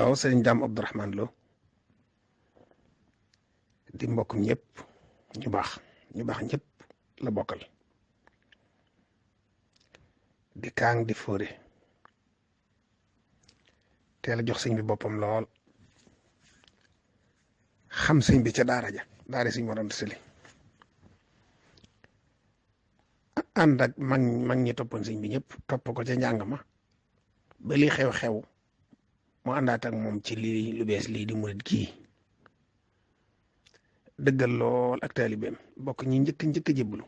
waaw sëriñ Daam Abdourahman Lo di mbokkum ñëpp ñu baax ñëpp la bokkal di kaang di fóore teel a jox sëñ bi boppam lool xam sëñ bi ca daara sëñ Mor Anta Sali ànd ak mag ñi toppoon sëñ bi ñëpp topp ko ca njàng ma ba li xew-xew mu àndaat ak moom ci lii lu bees lii di murit kii dëggal lool ak taalibeem bokk ñi njëkk jébbalu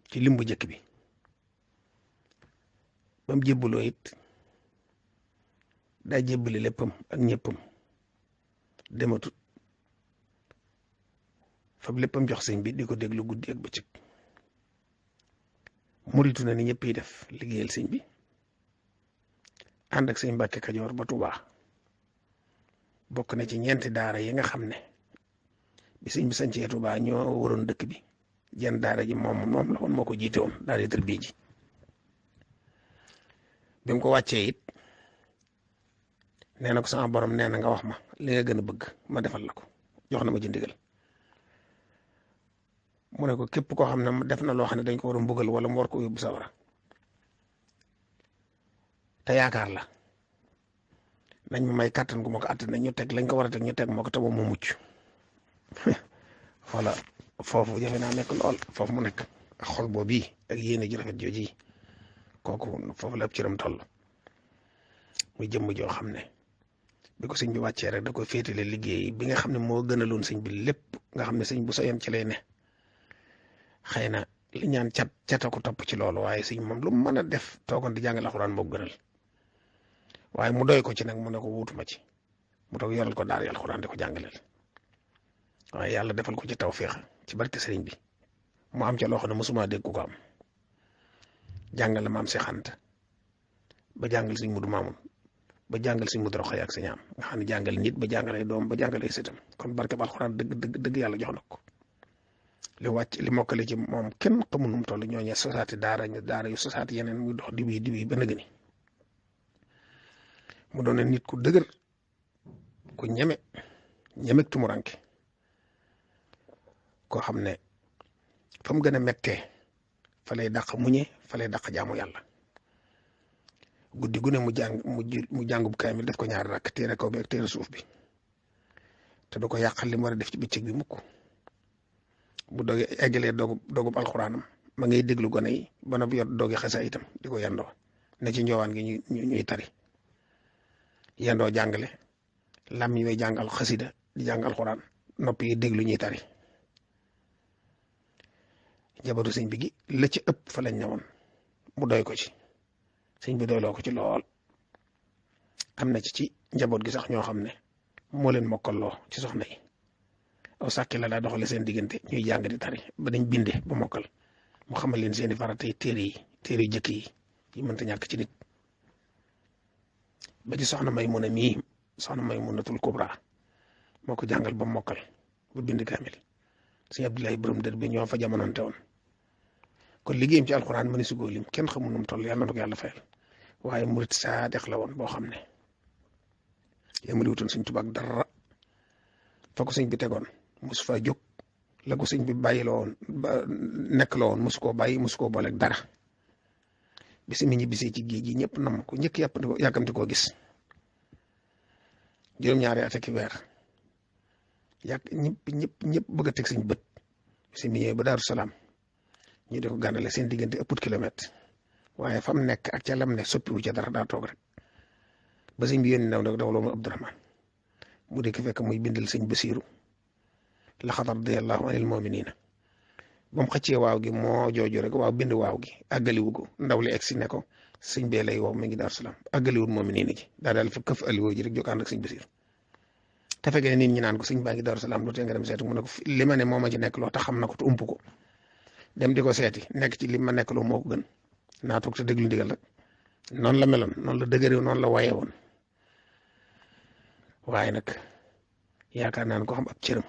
ci limbu njëkk bi ba mu jébbaloo it daa jébbali léppam ak ñëppam dematut fab léppam jox sëñ bi di ko déglu guddi ak bëccëg muritu na ni ñëpp yi def liggéeyal sëñ bi ànd ak sëñ Mbàkke Kajoor ba Tuubaa bokk na ci ñeenti daara yi nga xam ne bi sëñ bi sañcee Tuubaa ñoo waroon dëkk bi jenn daara ji moom la woon moo ko jiite woon daara tërbiya ji bi mu ko wàccee it nee na ko sama borom nee na nga wax ma li nga gën a bëgg ma defal la ko jox na ma ci ndigal mu ne ko képp koo xam ne def na loo xam ne dañ ko war a mbugal wala mu war ko yóbbu sawara te yaakaar la nañ ma may kàttan gu ma ko àtt na ñu teg lañ ko war a teg ñu teg moo ko te moom mu mucc voilà foofu jafe naa nekk lool foofu mu nekk ak xol boobu bii ak yéene ji rafet jooji kooku foofu la ab cëram toll muy jëmm joo xam ne bi ko sëñ bi wàccee rek da koy féetale liggéey bi nga xam ne moo gënaloon sëñ bi lépp nga xam ne sëñ bu soyoon ci lay ne xëy na li ñaan cata ko topp ci loolu waaye sëñ moom lu mu mën a def toogoon di jàngal alxuraan moo gënal waaye mu doy ko ci nag mu ne ko wuutuma ci mu toog yoral ko daara yi alxuraan di ko jàngaleel waaye yàlla defal ko ci tawféex ci barke sëriñ bi mu am ca loo xam ne mosuma dégg ko am jàngal la maam Seex Anta ba jàngal sëñ Mudu Maamun ba jàngal sëñ Mudu Roxaya ak sëñ Am nga xam ne jàngal nit ba jàngalee doom ba jàngalee sëtam kon barke ba alxuraan dëgg yàlla jox na ko li wàcc li mokkale ci moom kenn xamul nu mu toll ñooñee sosaati daara yu sosaati yeneen muy dox diw yi ba nëgëni mu doon nit ku dëgër ku ñeme tumuranke koo xam ne fa mu gën a mettee fa lay dàq muñe fa lay dàq jaamu yàlla guddi gu ne mu jàngub kaamil def ko ñaari rakk téere kaw bi ak téere suuf bi te du ko yàqal li mu war a def ci bëccëg bi mukk bu doge eggalee dogub alxuraanam ma ngay déglu gone yi ba noppi yor dogi xasa itam di ko yendoo ne ci njoowaan gi ñuy tari yendoo jàngale lam yi may jàngal xasida di jàng alxuraan noppi yi déglu ñuy tari njabootu sëñ bi gi la ci ëpp fa lañ ñëwoon mu doy ko ci sëñ bi doyloo ko ci lool am na ci njaboot gi sax ñoo xam ne moo leen mokkaloo ci soxna yi aw sàkki la daa doxale seen diggante ñuy jàng di tari ba dañ binde ba mokkal mu xamal leen seeni faratay téere yu jëkk yi mënta ñàkk ci nit ba ci soxna Maymuna mii soxna Maymunatul Kubra moo ko jàngal ba mokkal ba bind kaamil sëñ Abdoulaye borom dër bi ñoo fa jamononte woon kon liggéeyam ci alxuraan mëni sugóo lim kenn xamul nu mu toll yàlla na ko yàlla fayal waaye murit saadex la woon boo xam ne yamali wutoon sëñ Tuubaa ak dara fa ko sëñ bi tegoon mosu faa jóg la ko sëñ bi bàyyi la woon ba nekk la woon mosu koo bàyyi mosu koo booleeg dara bisi mi ñi bisee ci géej gi ñëpp nam ko njëkk yàkkamti koo gis juróom-ñaari at ak weer ñëpp bëgg a teg sëñ bët bisi mi ñëwee ba Daaru Salaam ñu di ko gàndale seen diggante ëpput kilomètre waaye fam nekk ak ca lam ne soppiwu ca dara daa toog rek ba sëñ bi yónni ndaw nag dawloo mu Abdourahman mu di ko fekk muy bindal sëñ Basiiru laqad radiyallaahu anil mu'miniina ba mu xëccee waaw gi moo jooju rek waaw bind waaw gi àggaliwu ko ndaw li egsi ne ko sëñ bee lay woo mi ngi Daaru Salaam àggaliwul mu'miniina ji daal fa këf aliwoo ji rek jóg ànd ak sëñ Basiiru te fekkee nit ñi naan ko sëñ baa ngi Daaru Salaam lu tee nga dem seetu mu ne ko li ma ne moo ma ci nekk loo tax xam na ko te ump ko dem di ko seeti nekk ci li ma nekk loo moo ko gën naa toog te déglu ndigal rek noonu la meloon noonu la dëgërew noonu la waye woon waaye nag yaakaar naa ne ko xam ab cëram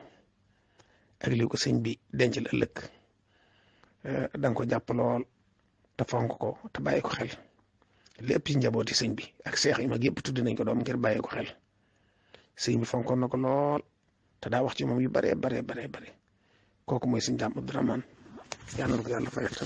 ak li ko sëñ bi denc la ëllëg da nga ko jàpp lool te fonk ko te bàyyi ko xel lépp ci njabooti sëñ bi ak seex yi mag yëpp tudd nañ ko doom ngir bàyyi ko xel sëñ bi fonkoon na ko lool te daa wax ci moom yu bare kooku mooy sëñ Daam Abdourahmane yàlla na ko yàlla fayal te